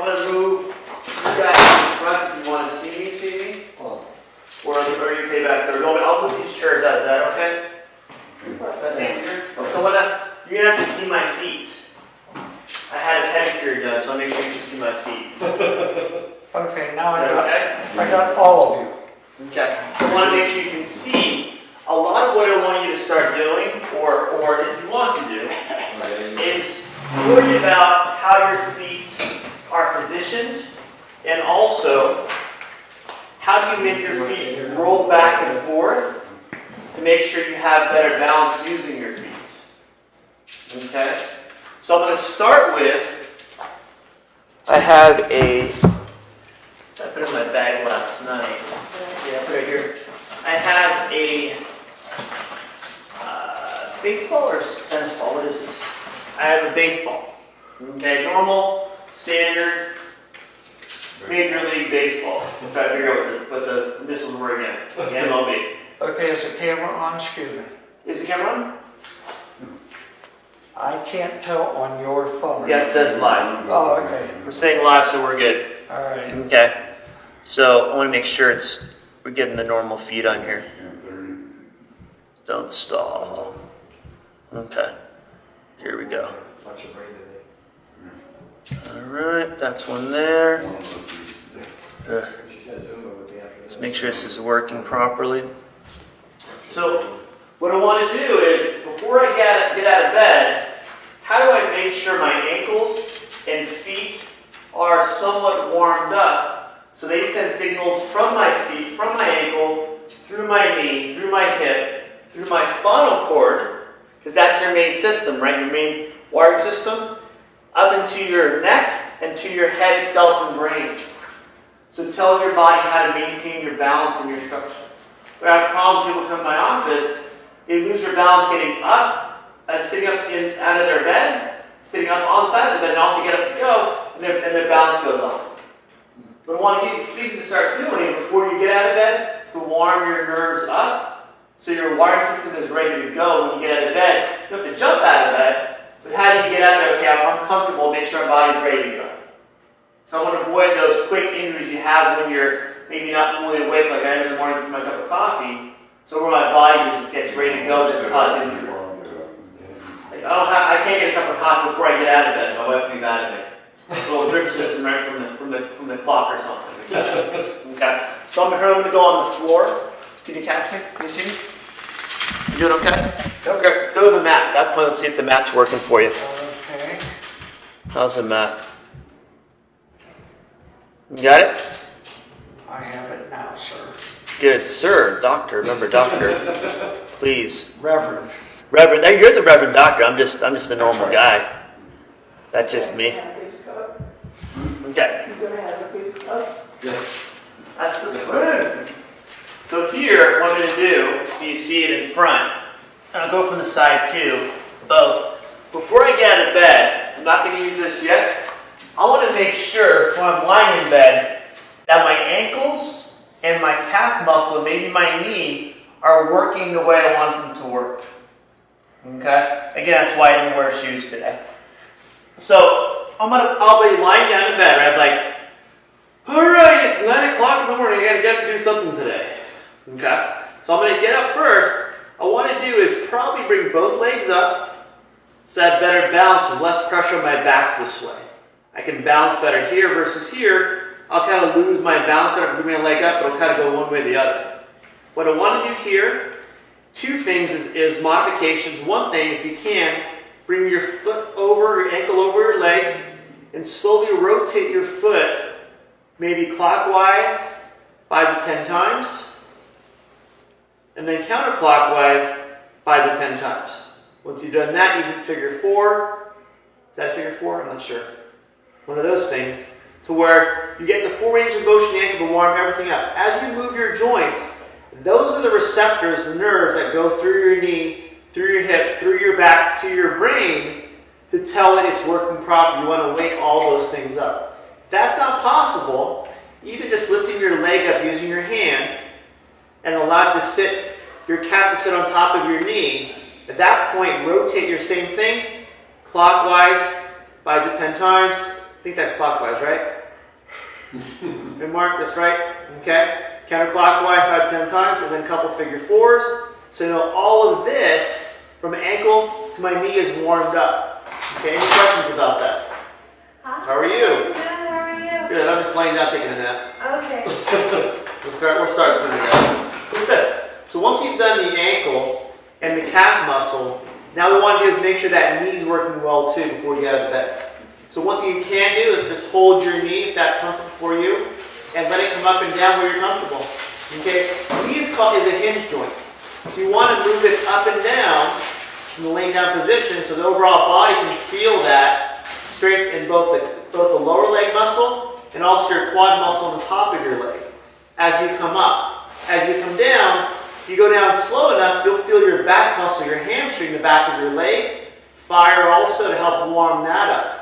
I'm going to move you guys in front if you want to see me. Oh. Or are you okay back there? No, but I'll move these chairs out. Is that okay? That's easier. So you're going to have to see my feet. I had a pedicure done, so I'll make sure you can see my feet. Okay, now Okay? I got all of you. Okay. So I want to make sure you can see a lot of what I want you to start doing, or if you want to do, is worry about how your feet are positioned, and also how do you make your feet roll back and forth to make sure you have better balance using your feet. Okay? So I'm going to start with, I put it in my bag last night. Yeah, put it here. I have a baseball or tennis ball. What is this? I have a baseball. Okay, normal, standard, Major League Baseball. I'm trying to figure out what the initials were again. The MLB. Okay, is the camera on? Excuse me. Is the camera on? I can't tell on your phone. Yeah, it says live. Oh, okay. We're saying live, so we're good. All right. Okay. So I want to make sure we're getting the normal feet on here. Don't stall. Okay. Here we go. All right, that's one there. Let's make sure this is working properly. So what I want to do is, before I get out of bed, how do I make sure my ankles and feet are somewhat warmed up so they send signals from my feet, from my ankle, through my knee, through my hip, through my spinal cord, because that's your main system, right? Your main wiring system, up into your neck and to your head itself and brain. So it tells your body how to maintain your balance and your structure. When I have problems, people come to my office, they lose their balance getting up, sitting up out of their bed, sitting up on the side of the bed, and also get up and go, and their balance goes off. But I want you things to start doing before you get out of bed to warm your nerves up, so your wiring system is ready to go when you get out of bed. You don't have to jump out of bed, but how do you get out there? Okay, I'm comfortable, make sure our body's ready to go. So I want to avoid those quick injuries you have when you're maybe not fully awake, like I am in the morning for my cup of coffee. So where my body just gets ready to go, just cause injury. Like I can't get a cup of coffee before I get out of bed. My wife will be mad at me. A little drip system right from the clock or something. Okay. So I'm going to go on the floor. Can you catch me? Can you see me? You doing okay? Okay. Go to the mat. At that point, let's see if the mat's working for you. Okay. How's the mat? You got it? I have it now, sir. Good, sir. Doctor. Remember, doctor. Please. Reverend. Reverend. You're the Reverend Doctor. I'm just a normal guy. That's just me. Okay. Yes. That's the good. So here, what I'm going to do, so you see it in front, and I'll go from the side too, both. Before I get out of bed, I'm not going to use this yet. I want to make sure when I'm lying in bed that my ankles and my calf muscle, maybe my knee, are working the way I want them to work. Okay? Again, that's why I didn't wear shoes today. So I'll be lying down in bed, right? Like, all right, it's 9 o'clock in the morning. I got to get up and do something today. Okay? So I'm going to get up first. What I want to do is probably bring both legs up so I have better balance. There's less pressure on my back this way. I can balance better here versus here. I'll kind of lose my balance better if I bring my leg up, but I'll kind of go one way or the other. What I want to do here, two things is modifications. One thing, if you can, bring your foot over, your ankle over your leg, and slowly rotate your foot, maybe clockwise 5 to 10 times, and then counterclockwise 5 to 10 times. Once you've done that, you can figure 4. Is that figure 4? I'm not sure. One of those things, to where you get the full range of motion, the ankle to warm everything up. As you move your joints, those are the receptors, the nerves that go through your knee, through your hip, through your back, to your brain to tell it it's working properly. You want to wake all those things up. If that's not possible, even just lifting your leg up using your hand and allow it to sit, your calf to sit on top of your knee. At that point, rotate your same thing, clockwise 5 to 10 times, I think that's clockwise, right? And Mark, that's right. Okay. Counterclockwise 5 to 10 times, and then a couple figure fours. So you know all of this from ankle to my knee is warmed up. Okay. Any questions about that? Huh? How are you? Good, how are you? Good. I'm just laying down taking a nap. Okay. We'll start soon, guys. Good. So once you've done the ankle and the calf muscle, now what we want to do is make sure that knee's working well too before you get out of bed. So one thing you can do is just hold your knee if that's comfortable for you, and let it come up and down where you're comfortable. Okay? The knee is a hinge joint. So you want to move it up and down in the laying down position so the overall body can feel that strength in both the lower leg muscle and also your quad muscle on the top of your leg as you come up. As you come down, if you go down slow enough, you'll feel your back muscle, your hamstring, the back of your leg, fire also to help warm that up.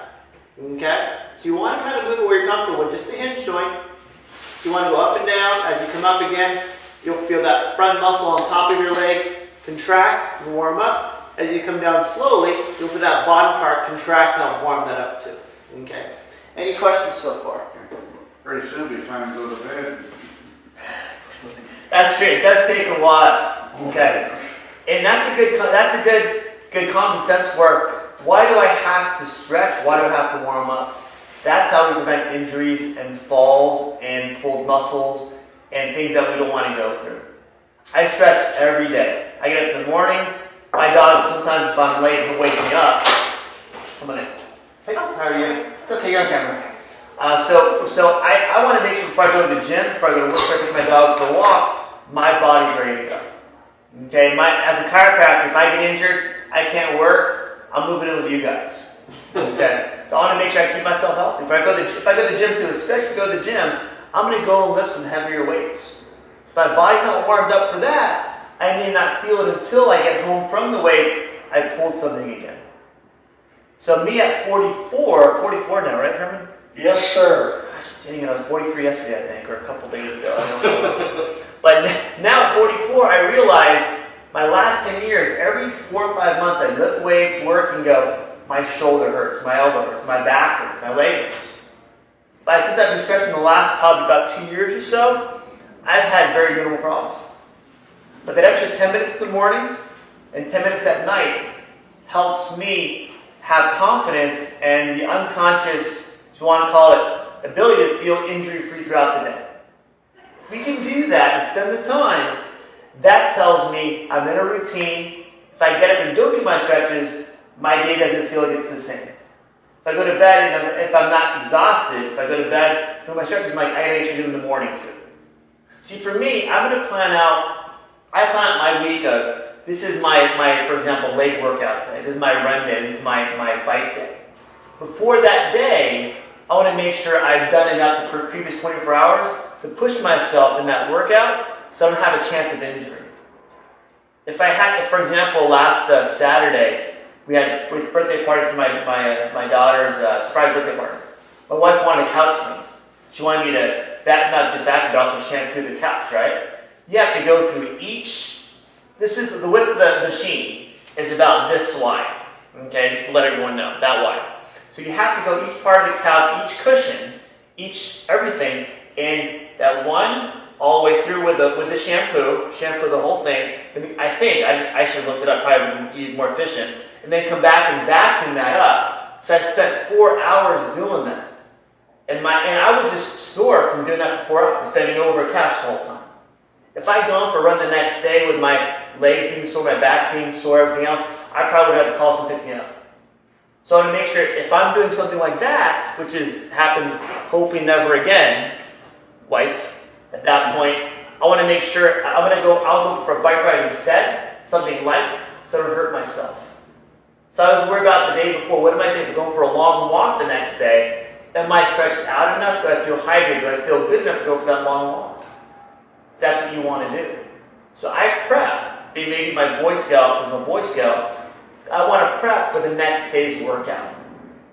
Okay? So you want to kind of move it where you're comfortable with just the hinge joint. You want to go up and down. As you come up again, you'll feel that front muscle on top of your leg contract and warm up. As you come down slowly, you'll feel that bottom part contract and help warm that up too. Okay? Any questions so far? Pretty soon it'll be time to go to bed. That's true. It does take a while. Okay. And that's a good common sense work. Why do I have to stretch? Why do I have to warm up? That's how we prevent injuries and falls and pulled muscles and things that we don't want to go through. I stretch every day. I get up in the morning. My dog, sometimes if I'm late, he'll wake me up. Come on in. Hey, how are you? It's okay, you're on camera. So I want to make sure before I go to the gym, before I go to work, before I take my dog for a walk, my body's ready to go. Okay, as a chiropractor, if I get injured, I can't work, I'm moving in with you guys. Okay, so I want to make sure I keep myself healthy. If I go to the gym too, especially if I go to the gym, I'm going to go and lift some heavier weights. So if my body's not warmed up for that, I may not feel it until I get home from the weights, I pull something again. So me at 44 now, right, Herman? Yes, sir. Gosh, dang it, I was 43 yesterday, I think, or a couple days ago. I don't know. But now at 44, I realized my last 10 years, every 4 or 5 months, I lift weights, work, and go, my shoulder hurts, my elbow hurts, my back hurts, my leg hurts. But since I've been stretching the last probably about 2 years or so, I've had very minimal problems. But that extra 10 minutes in the morning and 10 minutes at night helps me have confidence and the unconscious, if you want to call it, ability to feel injury-free throughout the day. If we can do that and spend the time, that tells me I'm in a routine. If I get up and don't do my stretches, my day doesn't feel like it's the same. If I go to bed and if I'm not exhausted, if I go to bed, do my stretches, I'm like, I gotta make sure to do them in the morning too. See, for me, I'm gonna plan out my week of, this is my, for example, leg workout day. This is my run day. This is my bike day. Before that day, I want to make sure I've done enough the previous 24 hours to push myself in that workout so I don't have a chance of injury. If, for example, last Saturday, we had a birthday party for my daughter's surprise birthday party. My wife wanted to couch me. She wanted me to not just vacuum, but also shampoo the couch, right? You have to go through each. This is the width of the machine is about this wide. Okay, just to let everyone know, that wide. So you have to go each part of the couch, each cushion, everything, and that one all the way through with the shampoo the whole thing. I think I should have looked it up, probably be more efficient, and then come back and vacuum that up. So I spent 4 hours doing that, and I was just sore from doing that for 4 hours, bending over a couch the whole time. If I'd gone for a run the next day with my legs being sore, my back being sore, everything else, I probably would have to call someone to pick me up. So I want to make sure if I'm doing something like that, which happens hopefully never again, wife, at that point, I want to make sure I'll go for a bike ride instead, something light, so I don't hurt myself. So I was worried about the day before, what am I doing? Going for a long walk the next day. Am I stretched out enough? Do I feel hydrated? Do I feel good enough to go for that long walk? That's what you want to do. So I prep, maybe my Boy Scout, because I'm a Boy Scout, I want to prep for the next day's workout,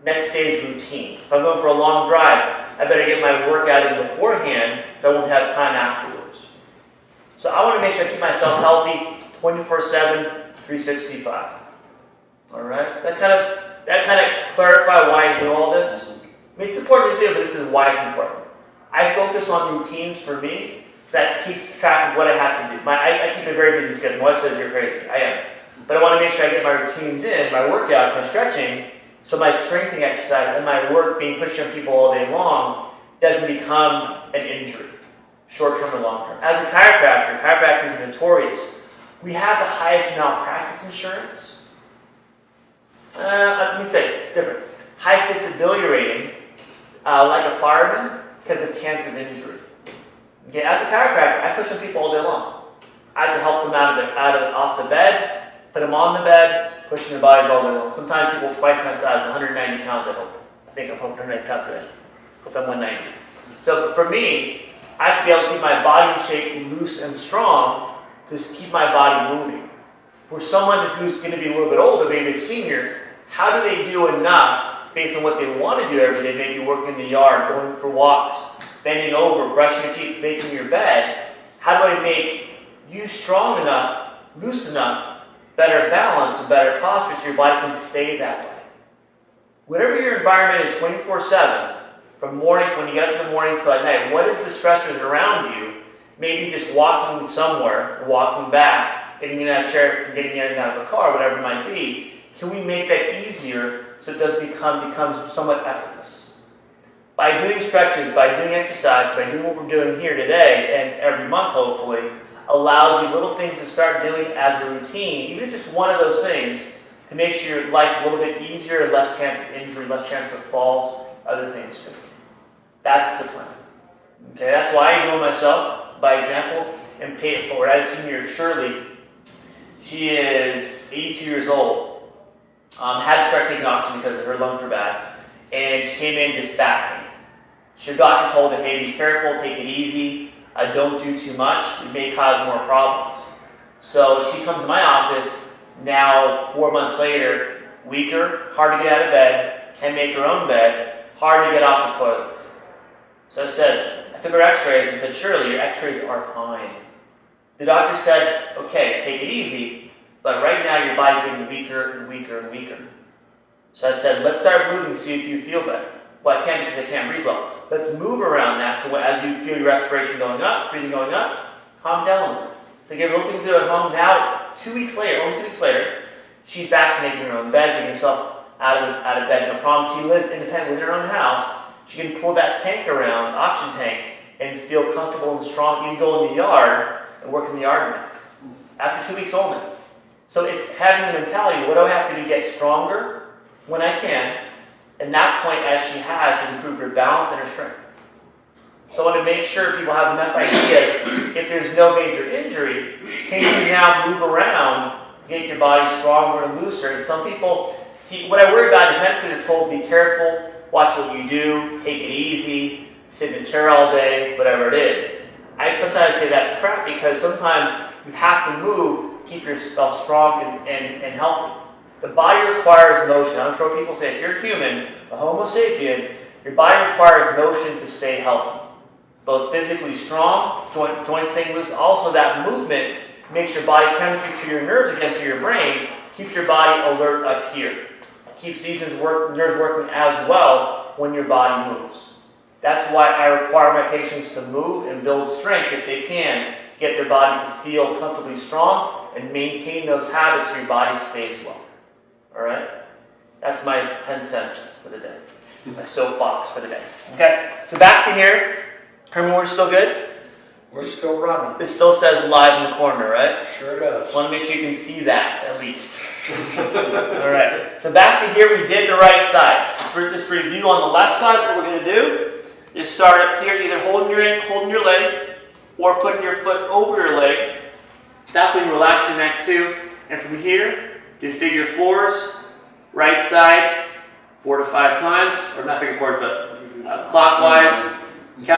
next day's routine. If I'm going for a long drive, I better get my workout in beforehand so I won't have time afterwards. So I want to make sure I keep myself healthy 24/7, 365. All right? That kind of clarify why I do all this? I mean, it's important to do, but this is why it's important. I focus on routines for me, because that keeps track of what I have to do. I keep a very busy schedule. My wife says you're crazy. I am. But I want to make sure I get my routines in, my workout, my stretching, so my strengthening exercise and my work being pushed on people all day long doesn't become an injury, short-term or long-term. As a chiropractor, chiropractors are notorious. We have the highest malpractice insurance. Let me say it different. Highest disability rating, like a fireman, because of chance of injury. Okay, as a chiropractor, I push on people all day long. I have to help them off the bed, put them on the bed, pushing their bodies all day long. Sometimes people twice my size, 190 pounds, I hope. I think I'm 190 pounds today. Hope I'm 190. So for me, I have to be able to keep my body in shape, loose and strong, to keep my body moving. For someone who's going to be a little bit older, maybe a senior, how do they do enough based on what they want to do every day? Maybe working in the yard, going for walks, bending over, brushing your teeth, making your bed. How do I make you strong enough, loose enough, better balance, and better posture so your body can stay that way? Whatever your environment is 24/7, from morning, when you get up in the morning till at night, what is the stressors around you? Maybe just walking somewhere, walking back, getting in that chair, getting in and out of a car, whatever it might be. Can we make that easier so it does becomes somewhat effortless? By doing stretches, by doing exercise, by doing what we're doing here today and every month hopefully, allows you little things to start doing as a routine, even just one of those things, to make sure your life a little bit easier, less chance of injury, less chance of falls, other things too. That's the plan. Okay, that's why I know myself, by example, and pay it forward. I had a senior, Shirley. She is 82 years old. Had to start taking oxygen because her lungs were bad. And she came in just back pain. Her doctor told her, hey, be careful, take it easy, don't do too much, it may cause more problems. So she comes to my office now 4 months later, weaker, hard to get out of bed, can't make her own bed, hard to get off the toilet. So I took her x-rays and said, Shirley, your x-rays are fine. The doctor said, okay, take it easy, but right now your body's getting weaker and weaker and weaker. So I said, let's start moving, see if you feel better. Well, I can't because I can't breathe well. Let's move around that, so as you feel your respiration going up, breathing going up, calm down a little. So give her little things to do at home. Now, 2 weeks later, only 2 weeks later, she's back to making her own bed, getting herself out of bed, no problem. She lives independently in her own house. She can pull that tank around, oxygen tank, and feel comfortable and strong. You can go in the yard and work in the yard now. After 2 weeks only. So it's having the mentality, what do I have to do to get stronger when I can? And that point, as she has, she's improved her balance and her strength. So I want to make sure people have enough idea, if there's no major injury, can you now move around to get your body stronger and looser? And some people, see, what I worry about is medically they're told, be careful, watch what you do, take it easy, sit in a chair all day, whatever it is. I sometimes say that's crap because sometimes you have to move, keep yourself strong and healthy. The body requires motion. I don't care what people say. If you're human, a Homo sapien, your body requires motion to stay healthy. Both physically strong, joints staying loose. Also, that movement makes your body chemistry to your nerves again to your brain, keeps your body alert up here. Keeps these nerves working as well when your body moves. That's why I require my patients to move and build strength if they can, get their body to feel comfortably strong and maintain those habits so your body stays well. All right? That's my 10 cents for the day. My soapbox for the day. Okay, so back to here. Kermit, we're still good? We're still running. This still says live in the corner, right? Sure does. Just want to make sure you can see that, at least. All right, so back to here, we did the right side. Just review on the left side, what we're going to do is start up here, either holding your leg, or putting your foot over your leg. That way you relax your neck too. And from here, do figure fours, right side, 4 to 5 times, or not figure fours, but clockwise.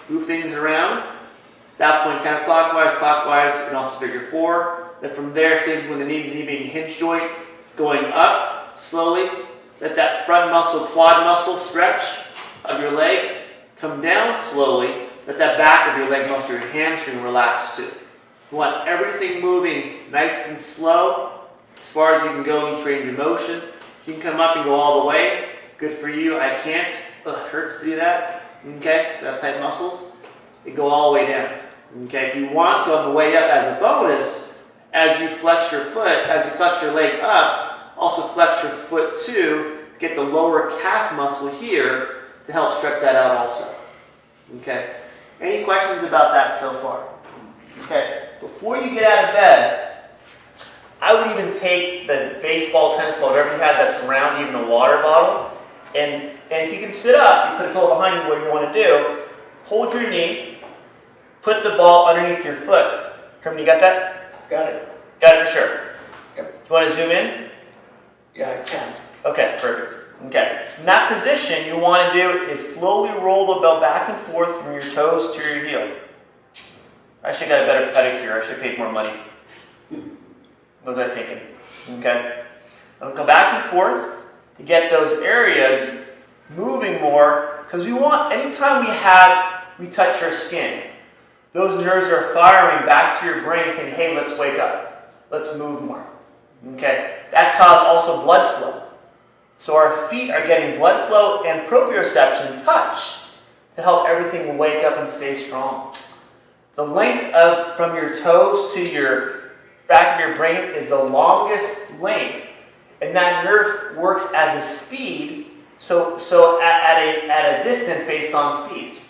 Move things around. At that point, counterclockwise, clockwise, and also figure 4. Then from there, same with the knee being a hinge joint, going up slowly. Let that front muscle, quad muscle stretch of your leg come down slowly. Let that back of your leg muscle, your hamstring, relax too. You want everything moving nice and slow as far as you can go in each range of motion. You can come up and go all the way. Good for you. I can't. hurts to do that, okay, that tight muscles, they go all the way down. Okay, if you want to on the way up as a bonus, as you flex your foot, as you touch your leg up, also flex your foot too, to get the lower calf muscle here to help stretch that out also. Okay, any questions about that so far? Okay, before you get out of bed, I would even take the baseball, tennis ball, whatever you have that's round, even a water bottle, and if you can sit up, you put a pillow behind you, what you want to do, hold your knee, put the ball underneath your foot. Herman, you got that? Got it? Got it for sure. Yep. You want to zoom in? Yeah, I can. Okay, perfect. Okay. In that position, you want to do is slowly roll the bell back and forth from your toes to your heel. I should have got a better pedicure. I should have paid more money. What was I thinking? Okay. I'm going to go back and forth to get those areas moving more, because we want, anytime we touch our skin, those nerves are firing back to your brain saying, hey, let's wake up. Let's move more. Okay. That causes also blood flow. So our feet are getting blood flow and proprioception touch to help everything wake up and stay strong. The length of from your toes to your back of your brain is the longest length, and that nerve works as a speed, so at a distance based on speed.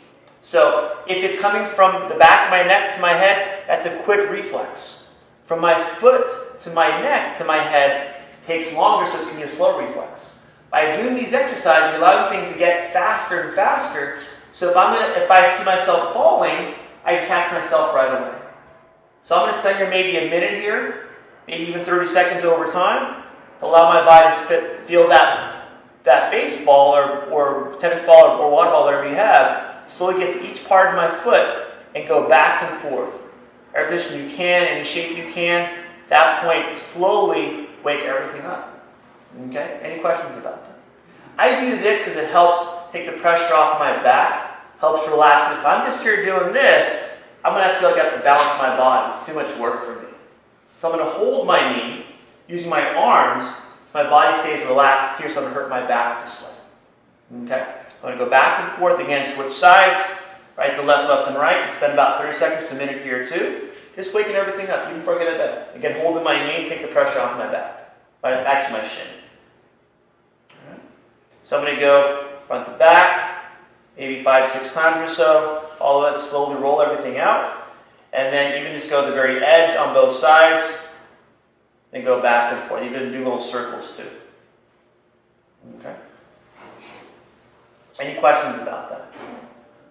So if it's coming from the back of my neck to my head, that's a quick reflex. From my foot to my neck to my head takes longer, so it's going to be a slow reflex. By doing these exercises, you're allowing things to get faster and faster. So if I see myself falling, I can catch myself right away. So I'm going to spend here maybe a minute here, maybe even 30 seconds over time, to allow my body to feel that baseball or tennis ball or water ball, whatever you have, slowly get to each part of my foot and go back and forth. Every position you can, any shape you can. At that point, slowly wake everything up. Okay? Any questions about that? I do this because it helps take the pressure off my back, helps relax. If I'm just here doing this, I'm going to have to feel like I have to balance my body. It's too much work for me. So I'm going to hold my knee, using my arms, so my body stays relaxed here, so I'm going to hurt my back this way. Okay? I'm going to go back and forth again, switch sides, right to left, left, and right, and spend about 30 seconds to a minute here too. Just waking everything up, even before I get out of bed. Again, holding my knee, take the pressure off my back. Actually, my shin. Right. So I'm going to go front to back, maybe 5-6 times or so. All of that, slowly roll everything out. And then even just go to the very edge on both sides. Then go back and forth. Even do little circles too. Okay. Any questions about that?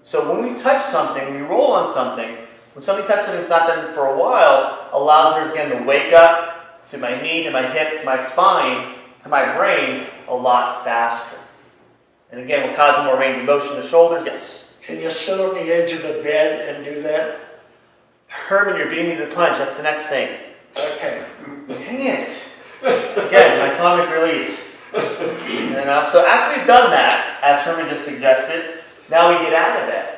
So when we touch something, when we roll on something, when something touches something that's not done for a while, allows nerves again to wake up to my knee, to my hip, to my spine, to my brain a lot faster. And again, will cause more range of motion in the shoulders. Yes? Can you sit on the edge of the bed and do that? Herman, you're beating me to the punch. That's the next thing. Okay. Dang it. Again, my comic relief. So after we've done that, as Herman just suggested, now we get out of bed.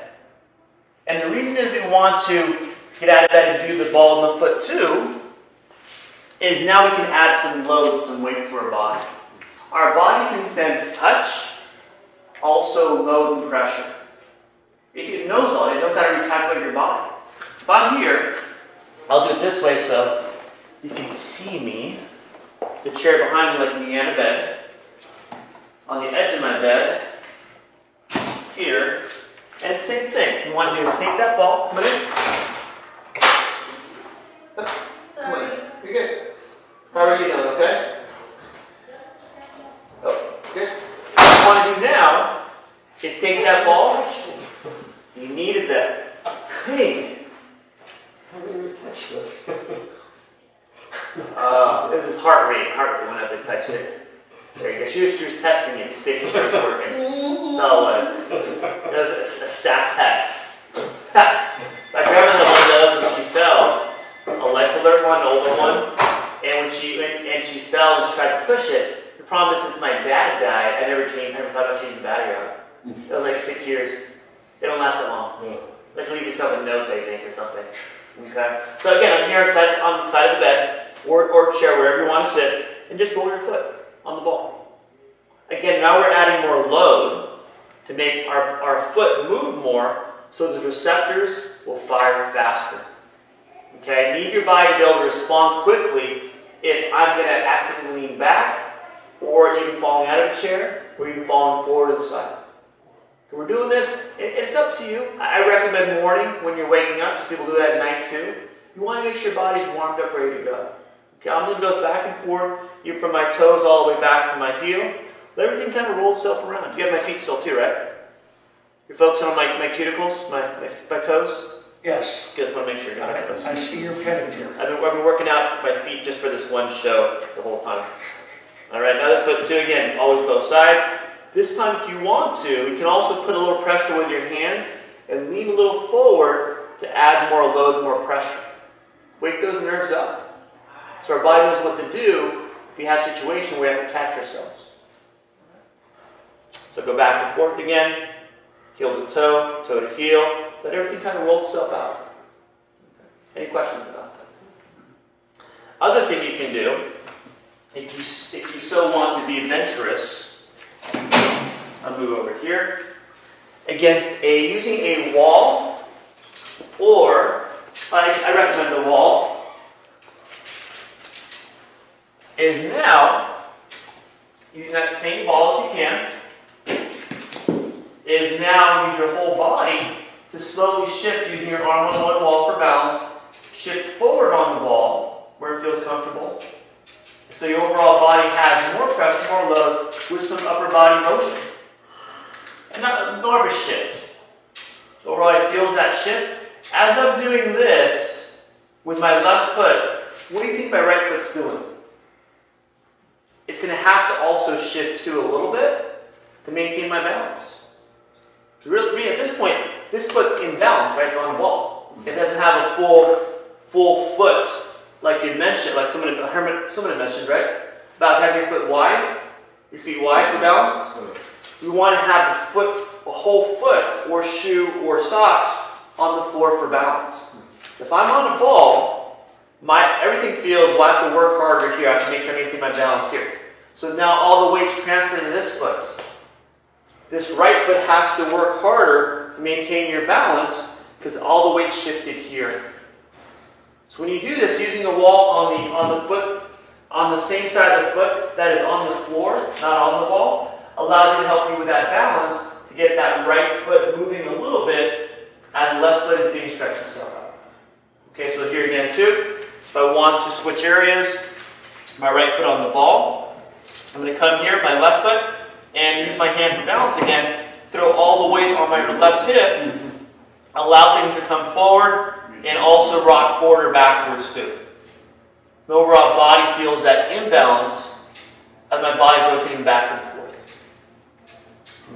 And the reason is we want to get out of bed and do the ball in the foot too, is now we can add some load, some weight to our body. Our body can sense touch, also load and pressure. It knows all, it knows how to recalculate your body. If I'm here, I'll do it this way so you can see me. The chair behind me like me on a bed. On the edge of my bed, here, and same thing. What you want to do is take that ball, come in. Come on, you're good. How are you doing, okay? Oh, good. What you want to do now is take that ball. You needed that. Hey. This is heart rate whenever they touch it. There you go. She was testing it, just making sure it's working. That's all it was. It was a staff test. My grandmother had one of those when she fell. A life alert one, an older one. And when she fell and she tried to push it, the problem is since my dad died, I never thought about changing the battery out. It was like 6 years. They don't last that long. Like leave yourself a note, I think, or something. Okay. So again, I'm here on the side of the bed or chair, wherever you want to sit, and just roll your foot on the ball. Again, now we're adding more load to make our foot move more so the receptors will fire faster. Okay, I need your body to be able to respond quickly if I'm going to accidentally lean back, or even falling out of a chair, or even falling forward to the side. Okay, we're doing this, it's up to you. I recommend morning when you're waking up, so people do that at night too. You want to make sure your body's warmed up, ready to go. Okay, I'm going to go back and forth, even from my toes all the way back to my heel. Let everything kind of roll itself around. You have my feet still too, right? You're focusing on my cuticles, my toes? Yes. Good, just want to make sure you got my toes. I see your pedicure. I've been working out my feet just for this one show the whole time. All right, another foot too, again, always both sides. This time, if you want to, you can also put a little pressure with your hands and lean a little forward to add more load, more pressure. Wake those nerves up. So our body knows what to do if we have a situation where we have to catch ourselves. So go back and forth again, heel to toe, toe to heel. Let everything kind of roll itself out. Okay. Any questions about that? Other thing you can do, if you so want to be adventurous, I'll move over here, using a wall, or I recommend a wall, is now, using that same ball if you can, is now use your whole body to slowly shift using your arm on one wall for balance, shift forward on the ball where it feels comfortable. So your overall body has more pressure, more load with some upper body motion. And not more of a shift. So overall it feels that shift. As I'm doing this with my left foot, what do you think my right foot's doing? It's going to have to also shift too a little bit to maintain my balance. Really, at this point, this foot's in balance, right? It's on the wall. It doesn't have a full foot, like you mentioned, like someone had mentioned, right? About having your foot wide, your feet wide for balance. We want to have a whole foot or shoe or socks on the floor for balance. If I'm on a ball, everything feels well, I have to work harder here. I have to make sure I maintain my balance here. So now all the weight's transferred to this foot. This right foot has to work harder to maintain your balance because all the weight's shifted here. So when you do this, using the wall on the foot, on the same side of the foot that is on the floor, not on the ball, allows you to help you with that balance to get that right foot moving a little bit as the left foot is being stretched itself out. Okay, so here again too, if I want to switch areas, my right foot on the ball, I'm going to come here, my left foot, and use my hand for balance again, throw all the weight on my left hip, allow things to come forward, and also rock forward or backwards too. The overall body feels that imbalance as my body's rotating back and forth.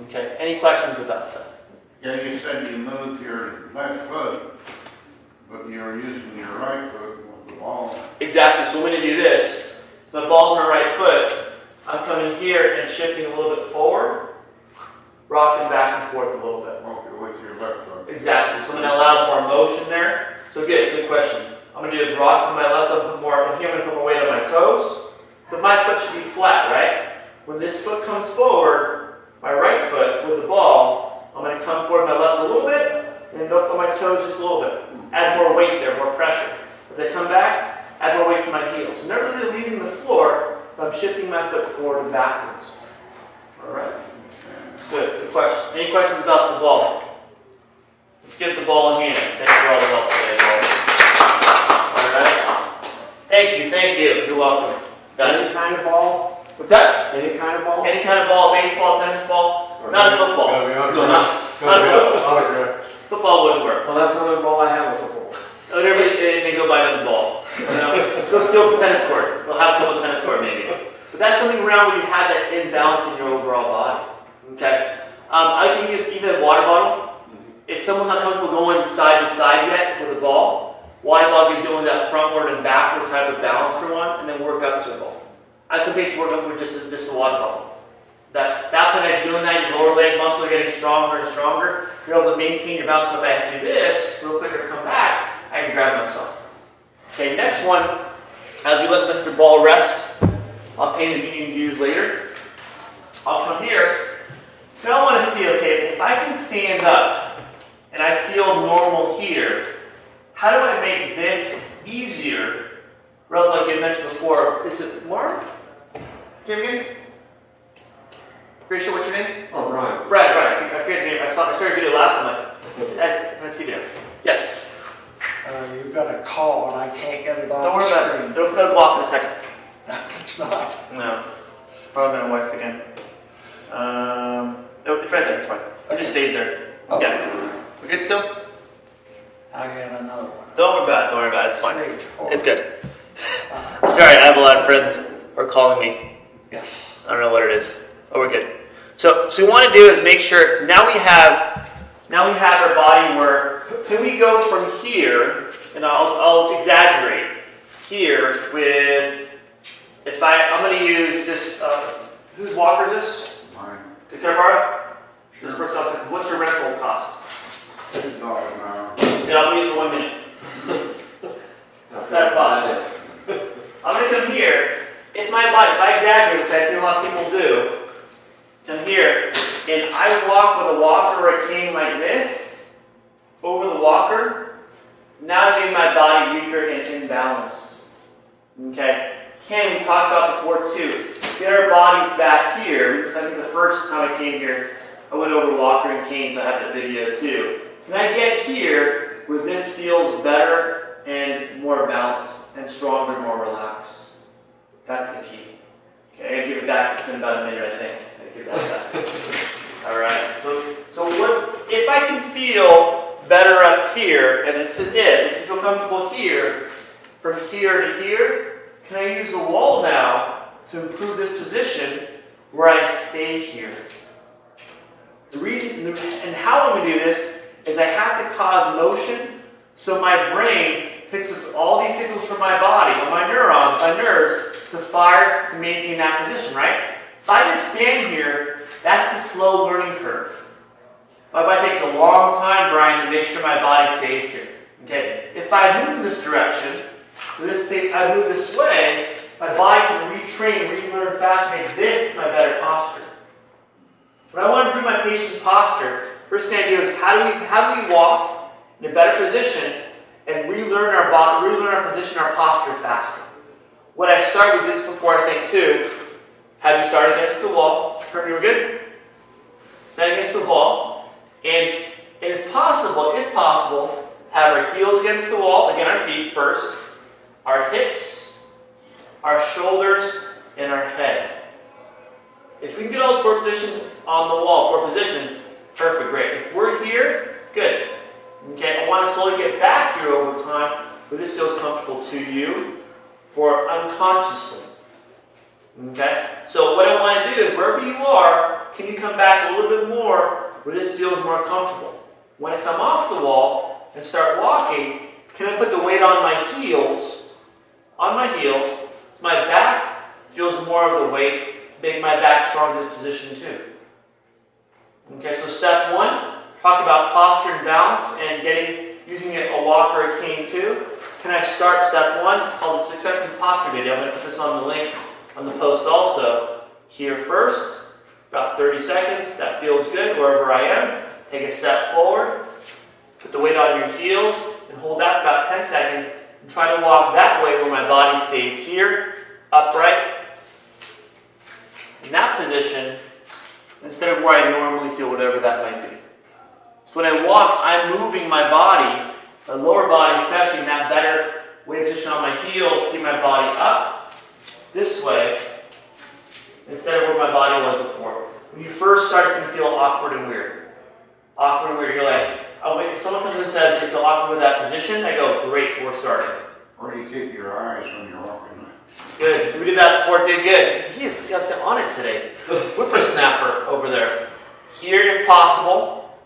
Okay, any questions about that? Yeah, you said you moved your left foot, but you were using your right foot with the ball. Exactly, so I'm going to do this. So my ball's on my right foot. I'm coming here and shifting a little bit forward, rocking back and forth a little bit. Okay, with your left foot. Exactly, so I'm going to allow more motion there. So good question. I'm going to do is rock with my left foot, put more up in here, I'm going to put more weight on my toes. So my foot should be flat, right? When this foot comes forward, my right foot with the ball, I'm going to come forward my left a little bit, and up on my toes just a little bit. Add more weight there, more pressure. As I come back, add more weight to my heels. So never really leaving the floor, but I'm shifting my foot forward and backwards. All right? Good question. Any questions about the ball? Let's give the ball a hand. Thanks for all the help today, ball. All right? Thank you. You're welcome. Got Any it? kind of ball? What's that? Any kind of ball? Any kind of ball, baseball, tennis ball, not a football. Gotta be No, not a football. autograph. Football wouldn't work. Well, that's not a ball I have, a football. Whatever, they go buy another ball. You know? Go steal from tennis court. We'll have a couple of tennis court maybe. But that's something around where you have that imbalance in your overall body. Okay? I can use even a water bottle. If someone's not comfortable going side to side yet with a ball, water bottle is doing that frontward and backward type of balance for one, and then work up to a ball. I some patients work up with just a water bottle. That when I'm doing that, your lower leg muscles are getting stronger and stronger. You're able to maintain your balance. So if I have to do this, real quick or come back, I can grab myself. Okay, next one, as we let Mr. Ball rest, I'll paint as you need to use later. I'll come here, Now I want to see, okay, if I can stand up and I feel normal here, how do I make this easier? Relative, like you mentioned before, is it Mark? Name again? Pretty sure what's your name? Oh, Brian. Brad, right. I forget your name. I started a video last one. Let's see video. Yes. You've got a call and I can't get it on Don't worry the about it. screen. It'll cut off in a second. It's not. No. Probably my wife again. No, it's right there. It's fine. It just stays there. Oh. Yeah. We're good still? I got another one. Don't worry about it. Don't worry about it. It's fine. 3, 4. It's good. Sorry, I have a lot of friends who are calling me. Yes. I don't know what it is. Oh, we're good. So what we want to do is make sure now we have our body where can we go from here, and I'll exaggerate here with I'm going to use just whose walker is this? Mine. Can I borrow it? Sure. Just first off, what's your rental cost? $2 an hour. Yeah, I'm going to use for 1 minute. That's possible. I'm going to come here. If I exaggerate, which I see a lot of people do, come here, and I walk with a walker or a cane like this, over the walker, now I'm getting my body weaker and imbalanced. Okay? Ken, we talked about before too. Get our bodies back here. I think the first time I came here, I went over walker and cane, so I have that video too. Can I get here where this feels better and more balanced and stronger, more relaxed? That's the key. Okay, I gotta give it back. It's been about a minute, I think. I gotta give that back. All right. So what if I can feel better up here, and it's an if you feel comfortable here, from here to here, can I use the wall now to improve this position where I stay here? The reason and how I'm going to do this is I have to cause motion so my brain picks up all these signals from my body, or my neurons, my nerves, to fire to maintain that position, right? If I just stand here, that's a slow learning curve. My body takes a long time, Brian, to make sure my body stays here. Okay? If I move in this direction, I move this way, my body can retrain, relearn faster, make this my better posture. When I want to improve my patient's posture, first thing I do is how do we walk in a better position and relearn our body, relearn our position, our posture faster. What I start with this before I think too, have you start against the wall? Turn, you were good? Stand against the wall. And if possible, have our heels against the wall, again our feet first, our hips, our shoulders, and our head. If we can get all those 4 positions on the wall, 4 positions, perfect, great. If we're here, good. Okay, I want to slowly get back here over time, but this feels comfortable to you for unconsciously. Okay, so what I want to do is wherever you are, can you come back a little bit more where this feels more comfortable? When I come off the wall and start walking, can I put the weight on my heels? So my back feels more of the weight, make my back stronger in position too. Okay, so step 1, talk about posture and balance and using a walker or a cane too. Can I start step 1? It's called the 6-second posture video. I'm going to put this on the link on the post also. Here first, about 30 seconds. That feels good wherever I am. Take a step forward. Put the weight on your heels and hold that for about 10 seconds. And try to walk that way where my body stays here, upright. In that position, instead of where I normally feel, whatever that might be. So when I walk, I'm moving my body, my lower body especially, in that better weight position on my heels, keep my body up this way, instead of where my body was before. When you first start, it's going to feel awkward and weird. Awkward and weird. You're like, oh wait, if someone comes and says they feel awkward with that position, I go, great, we're starting. Or do you keep your eyes when you're walking? Good. We did that before too. Good. He's got on it today. Whippersnapper over there. Here, if possible,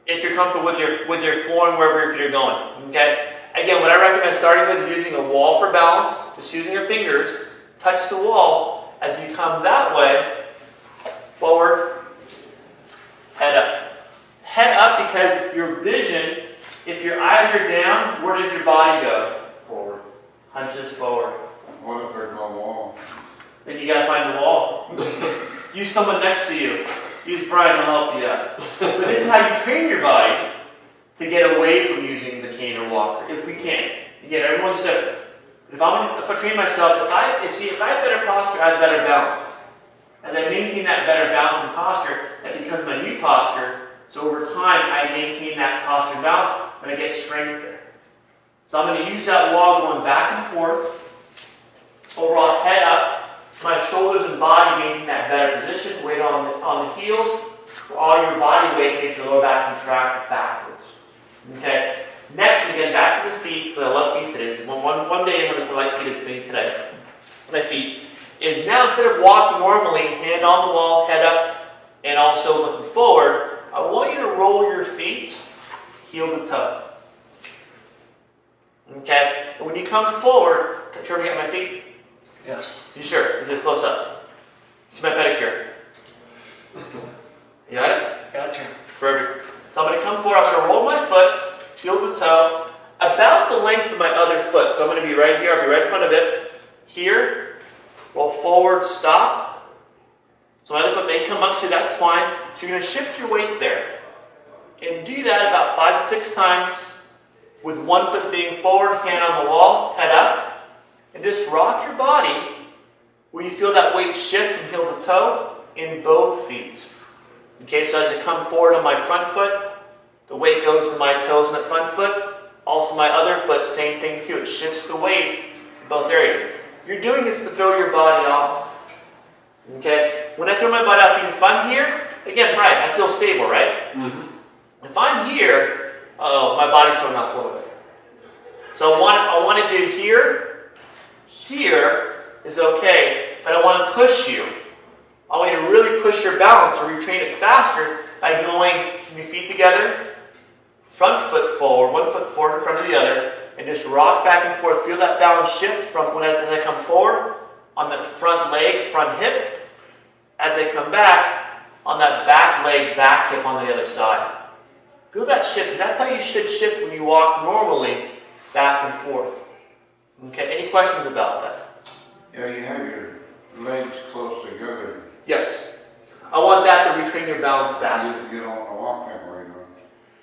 if you're comfortable with your floor and wherever you're going. Okay. Again, what I recommend starting with is using a wall for balance. Just using your fingers, touch the wall as you come that way. Forward. Head up. Head up because your vision. If your eyes are down, where does your body go? Forward. Hunches forward. What if there's no wall? Then you gotta find the wall. Use someone next to you. use Brian to help you out. But this is how you train your body to get away from using the cane or walker, if we can. Again, everyone's different. If I train myself, if I have better posture, I have better balance. As I maintain that better balance and posture, that becomes my new posture. So over time, I maintain that posture and balance, and I get strength there. So I'm going to use that wall going back and forth. Overall, head up. My shoulders and body maintain that better position. Weight on the heels. All your body weight makes your lower back contract backwards. Okay. Next, again, back to the feet, because I love feet today. One day I'm going to like feet as me today. My feet is now, instead of walking normally, hand on the wall, head up, and also looking forward, I want you to roll your feet heel to toe. Okay? And when you come forward, sure to get my feet? Yes. You sure? Is it close up? See my pedicure? You got it? Gotcha. Perfect. So I'm going to come forward, I'm going to roll my foot, heel to toe, about the length of my other foot. So I'm going to be right here, I'll be right in front of it. Here, roll forward, stop. So my other foot may come up too, that's fine. So you're going to shift your weight there. And do that about 5 to 6 times with one foot being forward, hand on the wall, head up. And just rock your body where you feel that weight shift from heel to toe in both feet. Okay, so as I come forward on my front foot, the weight goes to my toes on that front foot. Also my other foot, same thing too. It shifts the weight in both areas. You're doing this to throw your body off. Okay? When I throw my body off, means if I'm here, again, Brian, I feel stable, right? Mm-hmm. If I'm here, oh, my body's still not flowing. So I want to do here. Here is okay, but I want to push you. I want you to really push your balance to retrain it faster by going, keep your feet together, front foot forward, one foot forward in front of the other, and just rock back and forth. Feel that balance shift from as I come forward on that front leg, front hip, as I come back on that back leg, back hip on the other side. Feel that shift, because that's how you should shift when you walk normally, back and forth. Okay, any questions about that? Yeah, you have your legs close together. Yes. I want that to retrain your balance faster. You don't want to walk that way, though.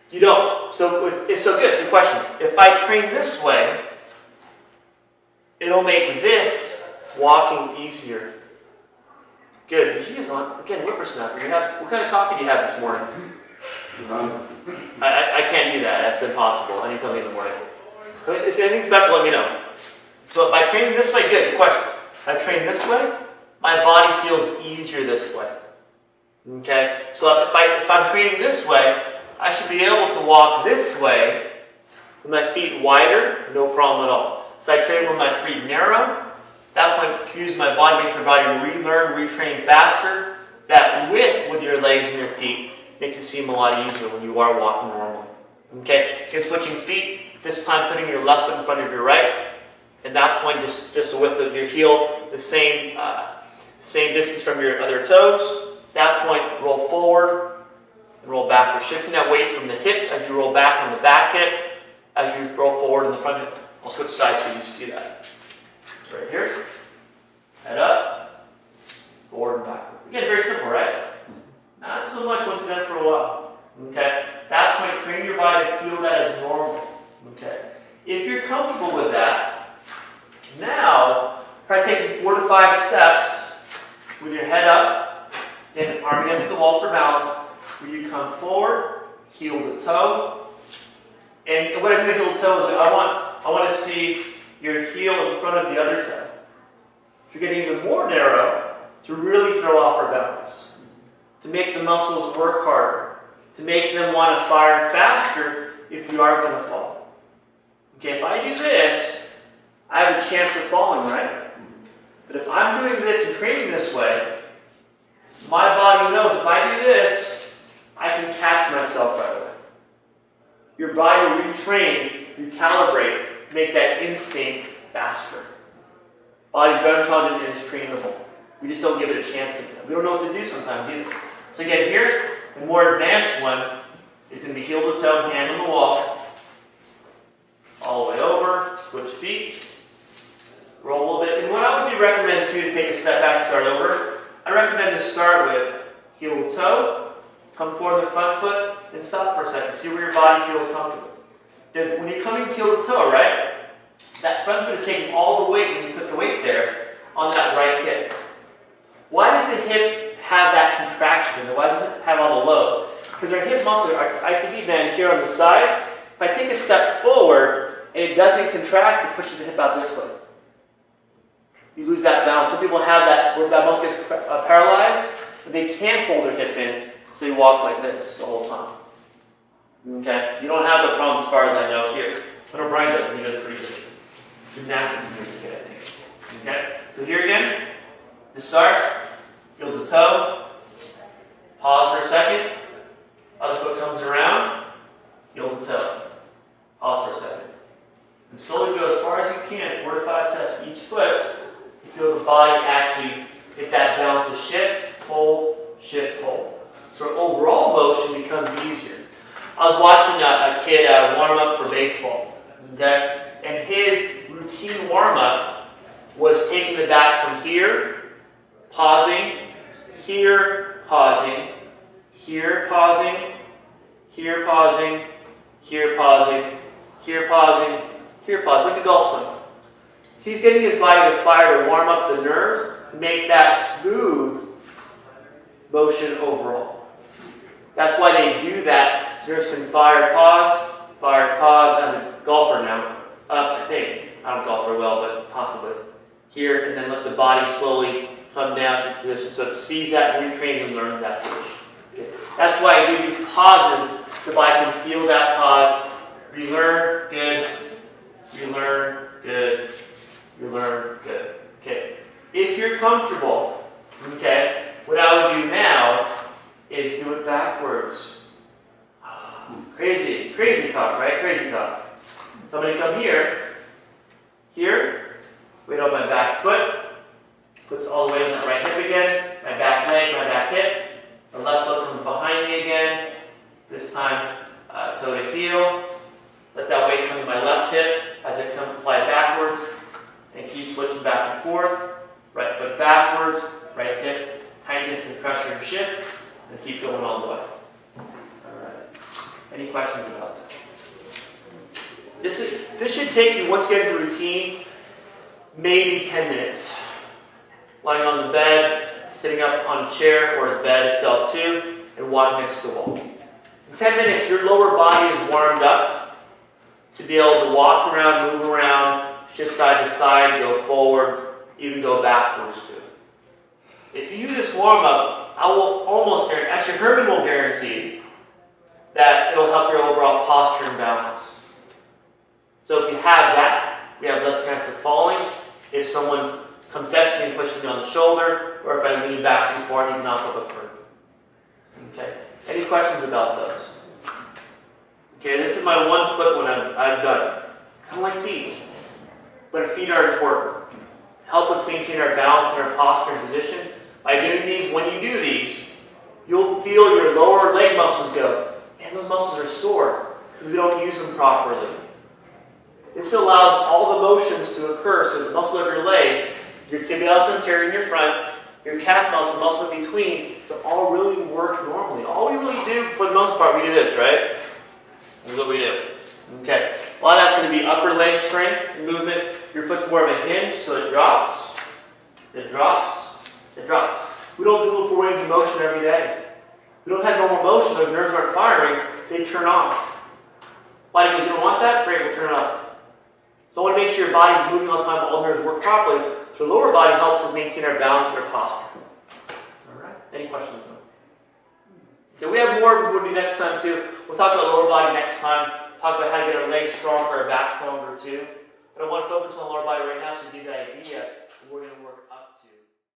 You don't. So it's so good question. If I train this way, it'll make this walking easier. Good. He is on, again, whippersnapper. What kind of coffee do you have this morning? I can't do that. That's impossible. I need something in the morning. If anything special, let me know. So if I train this way, good question. If I train this way, my body feels easier this way. Okay? So if I'm training this way, I should be able to walk this way with my feet wider, no problem at all. So I train with my feet narrow. That point cues my body, makes my body relearn, retrain faster. That width with your legs and your feet makes it seem a lot easier when you are walking normally. Okay? Again, switching feet, this time putting your left foot in front of your right. At that point, just the width of your heel, the same distance from your other toes. At that point, roll forward and roll backward. Shifting that weight from the hip as you roll back on the back hip, as you roll forward in the front hip. I'll switch sides so you can see that. So right here, head up, forward and backward. Again, very simple, right? Not so much once you've done it for a while. Okay? At that point, train your body to feel that as normal. Okay? If you're comfortable with that, now try taking 4 to 5 steps with your head up, again, arm against the wall for balance, where you come forward, heel to toe. And what I do heel to toe is I want to see your heel in front of the other toe. So you're getting even more narrow to really throw off our balance, to make the muscles work harder, to make them want to fire faster if you are going to fall. Okay, if I do this, I have a chance of falling, right? But if I'm doing this and training this way, my body knows if I do this, I can catch myself right away. Your body will retrain, recalibrate, make that instinct faster. Body's very intelligent and it's trainable. We just don't give it a chance. We don't know what to do sometimes either. So again, here's the more advanced one. Is going to be heel to toe, hand on the wall. All the way over, switch feet. Roll a little bit. And what I would recommend too, to take a step back and start over, I recommend to start with heel to toe, come forward the front foot, and stop for a second. See where your body feels comfortable. Because when you're coming heel to toe, right, that front foot is taking all the weight when you put the weight there on that right hip. Why does the hip have that contraction? Why doesn't it have all the load? Because our hip muscle, our ITB band here on the side, if I take a step forward and it doesn't contract, it pushes the hip out this way. You lose that balance. Some people have that, where that muscle gets paralyzed, but they can't hold their hip in, so he walks like this the whole time. Okay? You don't have the problem as far as I know here. But O'Brien does, and he does it pretty good. Gymnastics music, I think. Okay? So here again, to start, heel to toe, pause for a second, other foot comes around, heel to toe, pause for a second. And slowly go as far as you can, 4 to 5 sets each foot. You feel the body actually get that balance of shift, hold, so overall motion becomes easier. I was watching a kid warm up for baseball, okay? And his routine warm up was taking the bat from here, pausing, here, pausing, here, pausing, here, pausing, here, pausing, here, pausing, here, pausing, like a golf swing. He's getting his body to fire to warm up the nerves, to make that smooth motion overall. That's why they do that. So nerves can fire, pause, as a golfer now. I think. I don't golf very well, but possibly. Here, and then let the body slowly come down into position. So it sees that, retrains, and learns that position. Okay. That's why I do these pauses, so the body can feel that pause. Relearn, good. Relearn, good. Relearn, good. Okay. If you're comfortable, okay, what I would do now is do it backwards. Crazy talk, right? Crazy talk. Somebody come here, weight on my back foot, puts all the weight on that right hip again, my back leg, my back hip, the left foot comes behind me again, this time toe to heel, let that weight come to my left hip as it comes slide backwards, and keep switching back and forth, right foot backwards, right hip, tightness and pressure and shift, and keep going all the way. Alright. Any questions about that? This should take you, once you get into the routine, maybe 10 minutes. Lying on the bed, sitting up on a chair or the bed itself too, and walking next to the wall. In 10 minutes, your lower body is warmed up to be able to walk around, move around, shift side to side, go forward, even go backwards too. If you do this warm up, I will almost guarantee, actually Herman will guarantee that it'll help your overall posture and balance. So if you have that, you have less chance of falling. If someone comes next to me and pushes me on the shoulder, or if I lean back too far, you can knock up a curve. Okay. Any questions about those? Okay, this is my one foot when I'm done. I don't like feet, but feet are important. Help us maintain our balance and our posture and position. By doing these, when you do these, you'll feel your lower leg muscles go, man, those muscles are sore because we don't use them properly. This allows all the motions to occur, so the muscle of your leg, your tibialis anterior in your front, your calf muscle in between, to all really work normally. All we really do, for the most part, we do this, right? This is what we do. Okay. A lot of that's going to be upper leg strength, movement. Your foot's more of a hinge, so it drops. It drops. It drops. We don't do a full range of motion every day. We don't have normal motion, those nerves aren't firing, they turn off. Why? Because you don't want that? Great, we'll turn it off. So I want to make sure your body's moving all the time, all the nerves work properly, so the lower body helps us maintain our balance and our posture. Alright? Any questions? Okay, we have more would be next time too. We'll talk about lower body next time. Talk about how to get our legs stronger, our back stronger too. But I want to focus on lower body right now so you get the idea. We're going to work up.